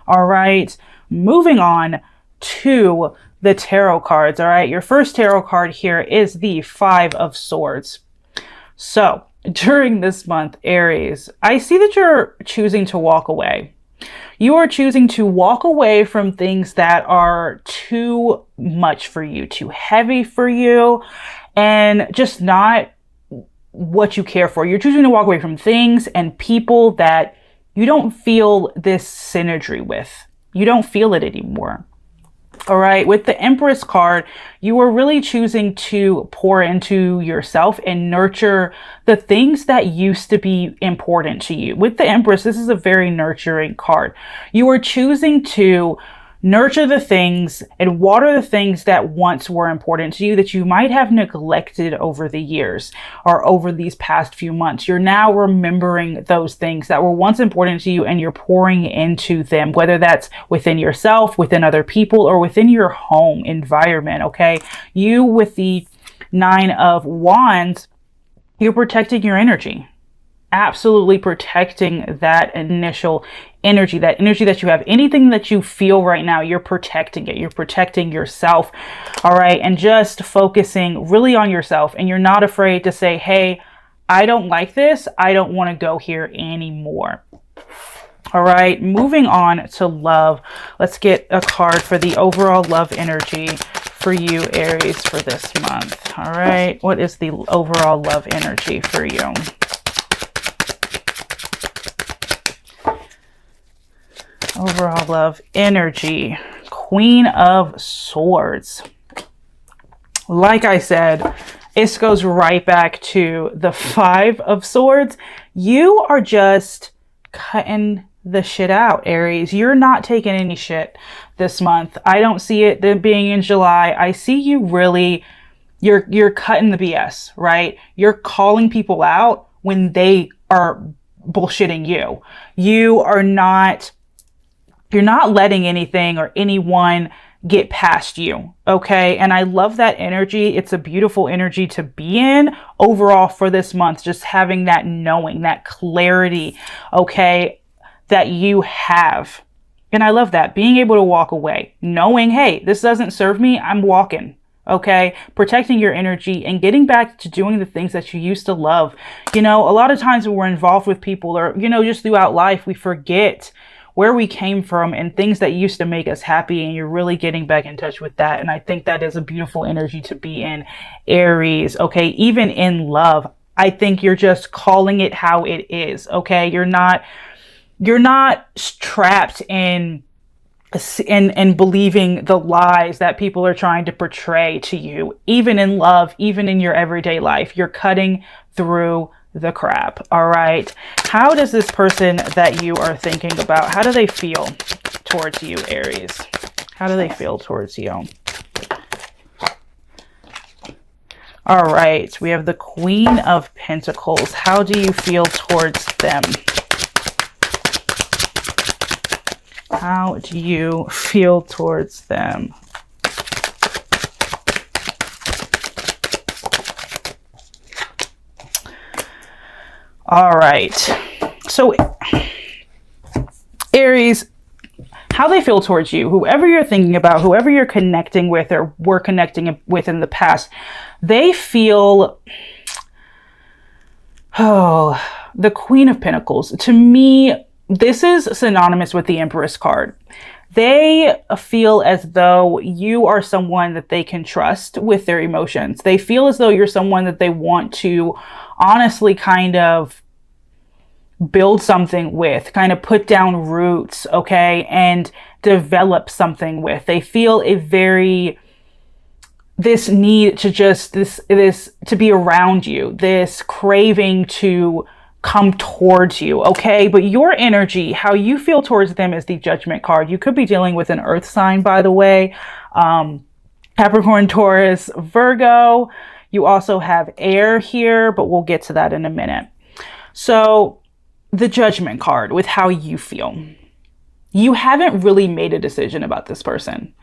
All right, moving on to the tarot cards. All right, your first tarot card here is the Five of Swords. So during this month, Aries, I see that you're choosing to walk away. You are choosing to walk away from things that are too much for you, too heavy for you, and just not what you care for. You're choosing to walk away from things and people that you don't feel this synergy with. You don't feel it anymore. All right. With the Empress card, you are really choosing to pour into yourself and nurture the things that used to be important to you. With the Empress, this is a very nurturing card. You are choosing to nurture the things and water the things that once were important to you that you might have neglected over the years or over these past few months. You're now remembering those things that were once important to you and you're pouring into them, whether that's within yourself, within other people, or within your home environment. Okay. You, with the Nine of Wands, you're protecting your energy. Absolutely protecting that initial energy, that energy that you have. Anything that you feel right now, you're protecting it. You're protecting yourself. All right. And just focusing really on yourself. And you're not afraid to say, hey, I don't like this. I don't want to go here anymore. All right. Moving on to love. Let's get a card for the overall love energy for you, Aries, for this month. All right. What is the overall love energy for you? Overall love energy, Queen of Swords. Like I said, this goes right back to the Five of Swords. You are just cutting the shit out, Aries. You're not taking any shit this month. I don't see it being in July. I see you really, you're cutting the BS, right? You're calling people out when they are bullshitting you. You're not letting anything or anyone get past you. Okay. And I love that energy. It's a beautiful energy to be in overall for this month. Just having that knowing, that clarity, okay, that you have. And I love that. Being able to walk away, knowing, hey, this doesn't serve me. I'm walking. Okay. Protecting your energy and getting back to doing the things that you used to love. You know, a lot of times when we're involved with people or, you know, just throughout life, we forget where we came from and things that used to make us happy, and you're really getting back in touch with that. And I think that is a beautiful energy to be in, Aries. Okay. Even in love, I think you're just calling it how it is. Okay. You're not trapped in believing the lies that people are trying to portray to you. Even in love, even in your everyday life, you're cutting through the crap. All right. How does this person that you are thinking about, how do they feel towards you, Aries? How do they feel towards you? All right. We have the Queen of Pentacles. How do you feel towards them? How do you feel towards them? All right. So Aries, how they feel towards you, whoever you're thinking about, whoever you're connecting with or were connecting with in the past, they feel, the Queen of Pentacles. To me, this is synonymous with the Empress card. They feel as though you are someone that they can trust with their emotions. They feel as though you're someone that they want to honestly kind of build something with, kind of put down roots, okay, and develop something with. They feel this need to just, this to be around you, this craving to come towards you, okay? But your energy, how you feel towards them is the Judgment card. You could be dealing with an earth sign, by the way. Capricorn, Taurus, Virgo. You also have air here, but we'll get to that in a minute. So the Judgment card with how you feel. You haven't really made a decision about this person,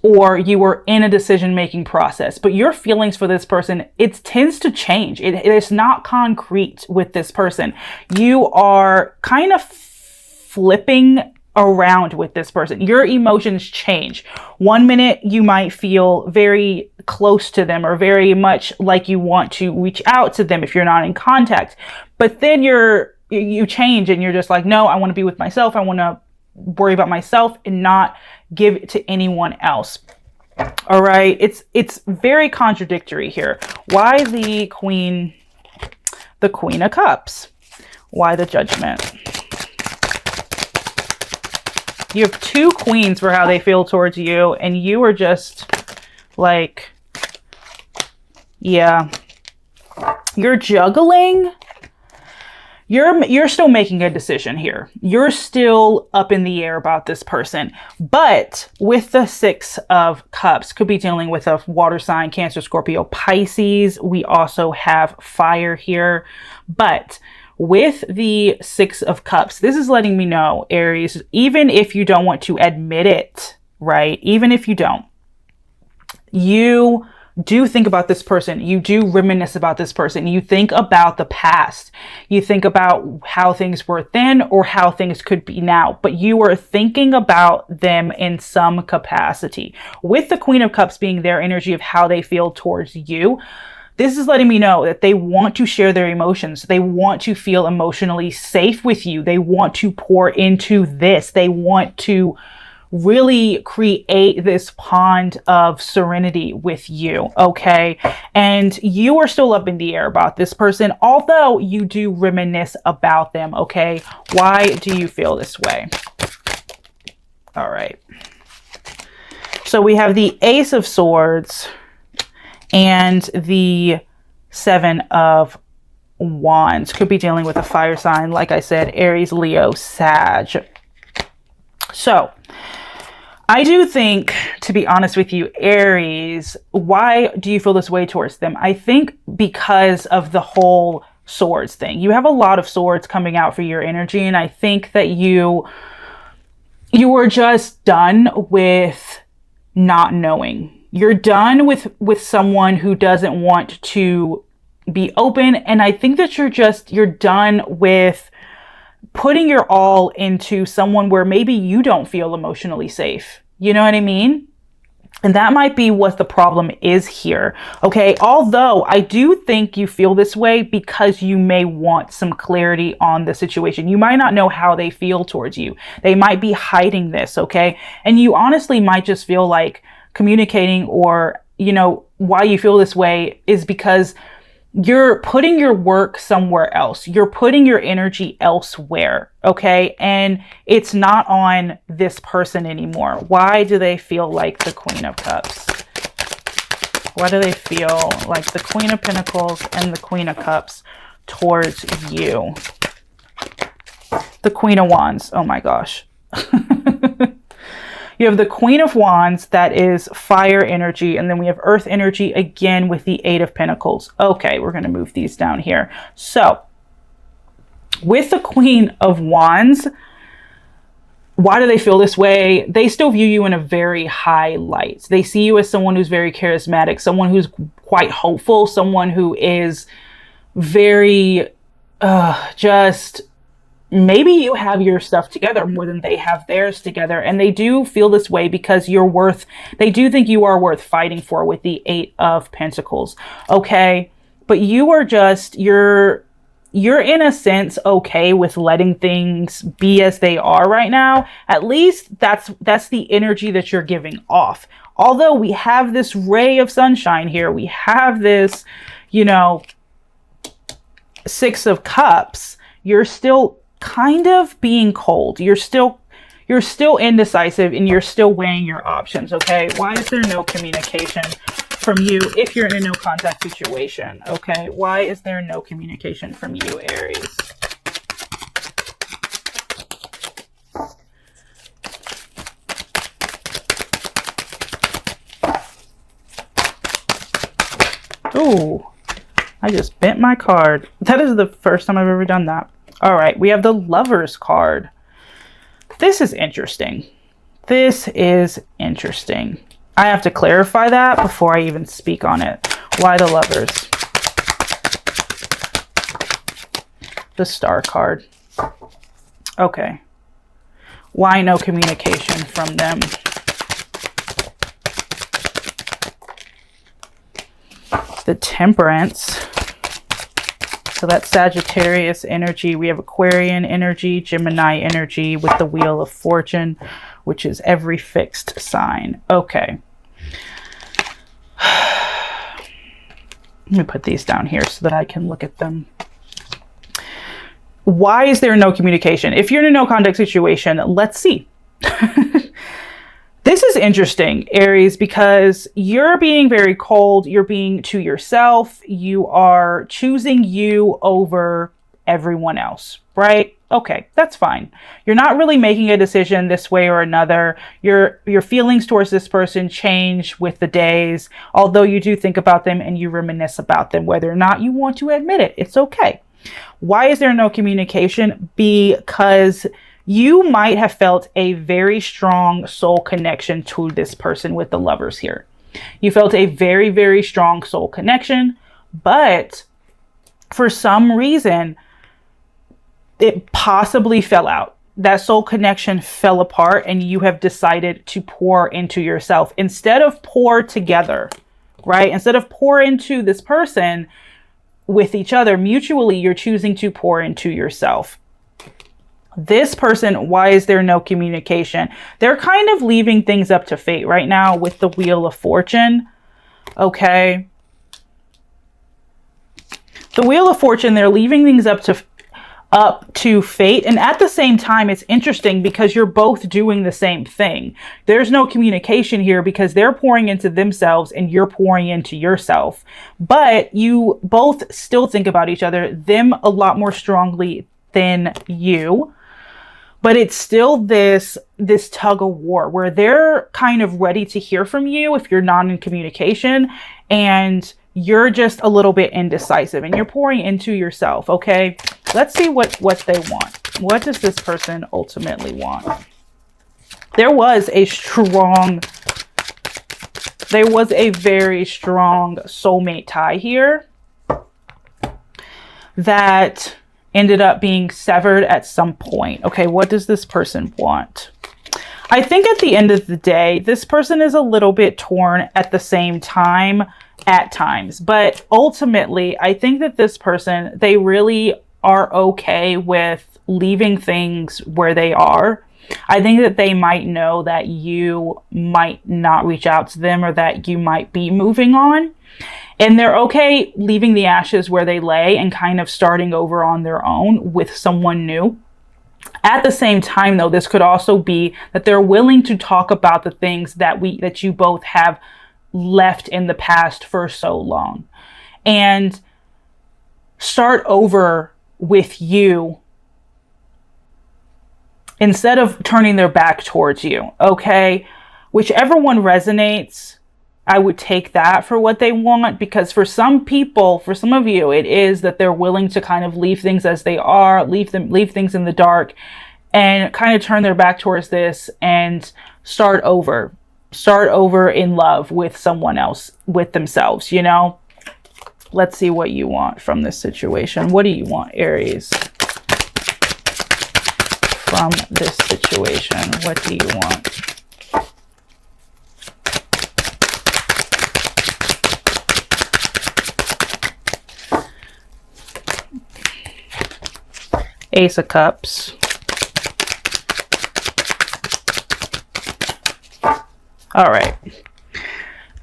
or you were in a decision-making process, but your feelings for this person, it tends to change. It is not concrete with this person. You are kind of flipping around with this person. Your emotions change. One minute you might feel very close to them or very much like you want to reach out to them if you're not in contact. But then you change and you're just like, no, I want to be with myself. I want to worry about myself and not give it to anyone else. All right. It's very contradictory here. Why the Queen of Cups? Why the Judgment? You have two queens for how they feel towards you, and you are just like, yeah, you're juggling. You're still making a decision here. You're still up in the air about this person. But with the Six of Cups, could be dealing with a water sign, Cancer, Scorpio, Pisces. We also have fire here. But with the Six of Cups, this is letting me know, Aries, even if you don't want to admit it, right? Even if you don't, you do think about this person. You do reminisce about this person. You think about the past. You think about how things were then or how things could be now. But you are thinking about them in some capacity. With the Queen of Cups being their energy of how they feel towards you, this is letting me know that they want to share their emotions. They want to feel emotionally safe with you. They want to pour into this. They want to really create this pond of serenity with you, okay? And you are still up in the air about this person, although you do reminisce about them, okay? Why do you feel this way? All right. So we have the Ace of Swords and the Seven of Wands. Could be dealing with a fire sign, like I said, Aries, Leo, Sag. So I do think, to be honest with you, Aries, why do you feel this way towards them? I think because of the whole swords thing. You have a lot of swords coming out for your energy, and I think that you are just done with not knowing. You're done with someone who doesn't want to be open, and I think that you're done with putting your all into someone where maybe you don't feel emotionally safe. You know what I mean? And that might be what the problem is here. Okay. Although I do think you feel this way because you may want some clarity on the situation. You might not know how they feel towards you. They might be hiding this. Okay. And you honestly might just feel like communicating, or, you know, why you feel this way is because you're putting your work somewhere else. You're putting your energy elsewhere, okay? And it's not on this person anymore. Why do they feel like the Queen of Cups? Why do they feel like the Queen of Pentacles and the Queen of Cups towards you? The Queen of Wands. Oh my gosh. You have the Queen of Wands, that is fire energy, and then we have earth energy again with the Eight of Pentacles. Okay, we're going to move these down here. So, with the Queen of Wands, why do they feel this way? They still view you in a very high light. They see you as someone who's very charismatic, someone who's quite hopeful, someone who is very just... maybe you have your stuff together more than they have theirs together. And they do feel this way because they do think you are worth fighting for with the Eight of Pentacles. Okay. But you are just, you're in a sense okay with letting things be as they are right now. At least that's the energy that you're giving off. Although we have this ray of sunshine here, we have this, you know, Six of Cups, you're still kind of being cold. You're still indecisive, and you're still weighing your options. Okay. Why is there no communication from you if you're in a no contact situation? Okay. Why is there no communication from you, Aries? Ooh, I just bent my card. That is the first time I've ever done that. All right, we have the Lovers card. This is interesting. This is interesting. I have to clarify that before I even speak on it. Why the Lovers? The Star card. Okay. Why no communication from them? The Temperance. So that's Sagittarius energy. We have Aquarian energy, Gemini energy with the Wheel of Fortune, which is every fixed sign. Okay. Let me put these down here so that I can look at them. Why is there no communication? If you're in a no contact situation, let's see. This is interesting, Aries, because you're being very cold. You're being to yourself. You are choosing you over everyone else, right? Okay, that's fine. You're not really making a decision this way or another. Your feelings towards this person change with the days, although you do think about them and you reminisce about them, whether or not you want to admit it. It's okay. Why is there no communication? Because you might have felt a very strong soul connection to this person with the Lovers here. You felt a very, very strong soul connection, but for some reason, it possibly fell out. That soul connection fell apart and you have decided to pour into yourself instead of pour together, right? Instead of pour into this person with each other mutually, you're choosing to pour into yourself. This person, why is there no communication? They're kind of leaving things up to fate right now with the Wheel of Fortune. Okay. The Wheel of Fortune, they're leaving things up to fate. And at the same time, it's interesting because you're both doing the same thing. There's no communication here because they're pouring into themselves and you're pouring into yourself. But you both still think about each other, them a lot more strongly than you. But it's still this tug of war where they're kind of ready to hear from you if you're not in communication, and you're just a little bit indecisive and you're pouring into yourself. Okay, let's see what they want. What does this person ultimately want? There was a very strong soulmate tie here that ended up being severed at some point. Okay, what does this person want? I think at the end of the day, this person is a little bit torn at the same time at times. But ultimately, I think that this person, they really are okay with leaving things where they are. I think that they might know that you might not reach out to them or that you might be moving on. And they're okay leaving the ashes where they lay and kind of starting over on their own with someone new. At the same time, though, this could also be that they're willing to talk about the things that you both have left in the past for so long and start over with you instead of turning their back towards you. Okay, whichever one resonates, I would take that for what they want, because for some people, for some of you, it is that they're willing to kind of leave things as they are, leave things in the dark and kind of turn their back towards this and start over in love with someone else, with themselves, you know? Let's see what you want from this situation. What do you want, Aries? From this situation, what do you want? Ace of Cups. All right.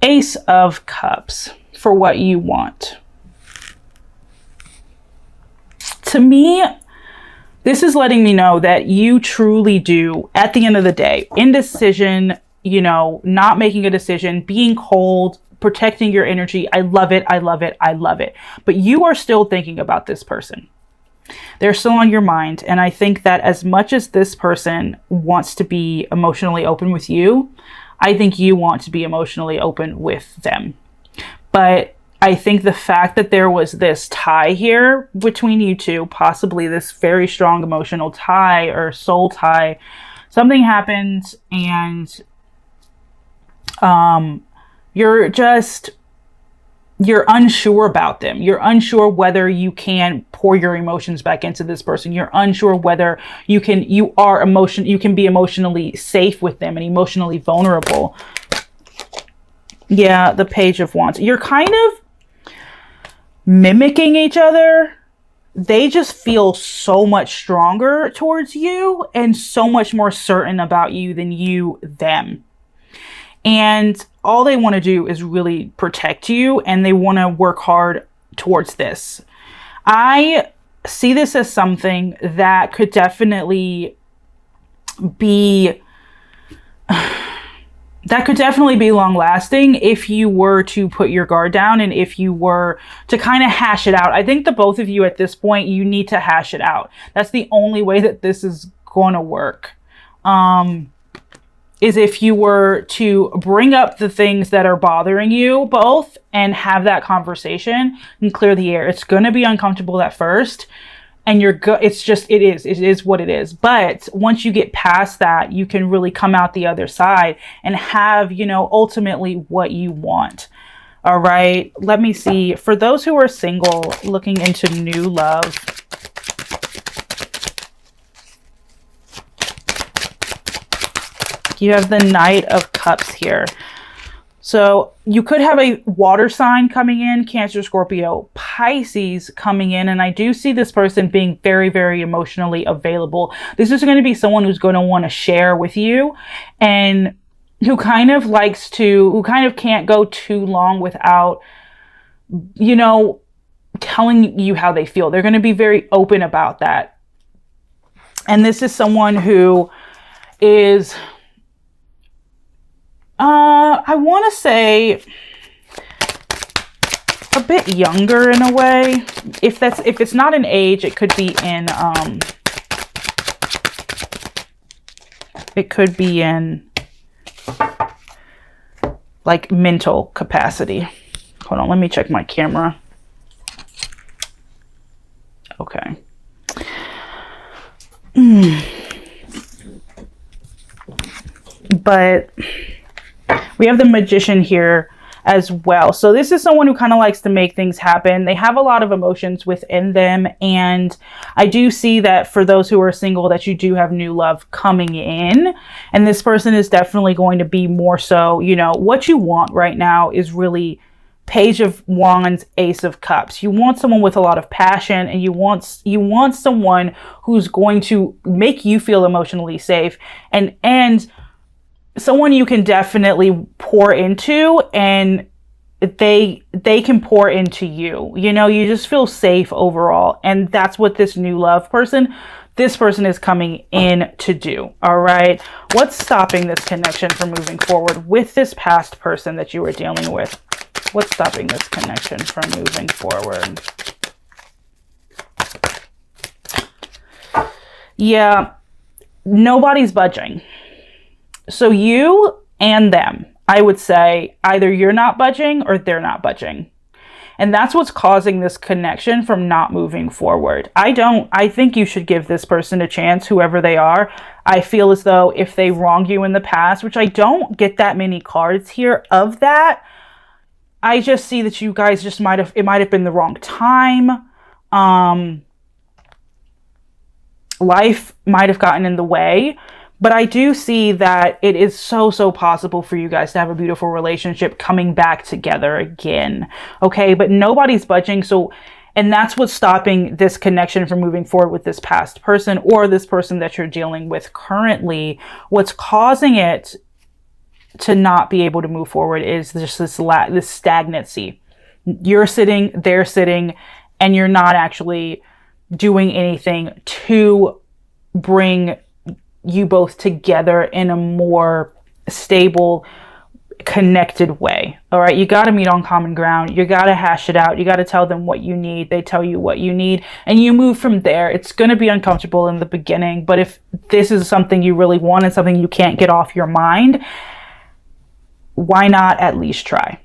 Ace of Cups for what you want. To me, this is letting me know that you truly do, at the end of the day, indecision, you know, not making a decision, being cold, protecting your energy. I love it. I love it. I love it. But you are still thinking about this person. They're still on your mind. And I think that as much as this person wants to be emotionally open with you, I think you want to be emotionally open with them. But I think the fact that there was this tie here between you two, possibly this very strong emotional tie or soul tie, something happened and you're you're unsure about them. You're unsure whether you can pour your emotions back into this person. You're unsure whether you can be emotionally safe with them and emotionally vulnerable. Yeah, the Page of Wands. You're kind of mimicking each other. They just feel so much stronger towards you and so much more certain about you than you them. And all they want to do is really protect you, and they want to work hard towards this. I see this as something that could definitely be long lasting if you were to put your guard down and if you were to kind of hash it out. I think the both of you at this point, you need to hash it out. That's the only way that this is going to work. Is if you were to bring up the things that are bothering you both and have that conversation and clear the air. It's going to be uncomfortable at first, and it is what it is. But once you get past that, you can really come out the other side and have, ultimately what you want. All right. Let me see. For those who are single, looking into new love, you have the Knight of Cups here. So you could have a water sign coming in, Cancer, Scorpio, Pisces coming in. And I do see this person being very, very emotionally available. This is going to be someone who's going to want to share with you and who kind of can't go too long without, telling you how they feel. They're going to be very open about that. And this is someone who is, I want to say a bit younger in a way. If it's not an age, it could be in like mental capacity. Hold on, let me check my camera. Okay. But we have the Magician here as well. So this is someone who kind of likes to make things happen. They have a lot of emotions within them. And I do see that for those who are single, that you do have new love coming in. And this person is definitely going to be more so, what you want right now is really Page of Wands, Ace of Cups. You want someone with a lot of passion, and you want someone who's going to make you feel emotionally safe and someone you can definitely pour into, and they can pour into you. You just feel safe overall. And that's what this new love person, this person is coming in to do. All right. What's stopping this connection from moving forward with this past person that you were dealing with? What's stopping this connection from moving forward? Yeah, nobody's budging. So you and them, I would say either you're not budging or they're not budging. And that's what's causing this connection from not moving forward. I think you should give this person a chance, whoever they are. I feel as though if they wronged you in the past, which I don't get that many cards here of that, I just see that you guys just might have been the wrong time. Life might have gotten in the way. But I do see that it is so possible for you guys to have a beautiful relationship coming back together again. Okay, but nobody's budging. And that's what's stopping this connection from moving forward with this past person or this person that you're dealing with currently. What's causing it to not be able to move forward is just this stagnancy. You're sitting, they're sitting, and you're not actually doing anything to bring you both together in a more stable, connected way. All right. You got to meet on common ground. You got to hash it out. You got to tell them what you need. They tell you what you need, and you move from there. It's going to be uncomfortable in the beginning, but if this is something you really want and something you can't get off your mind, why not at least try?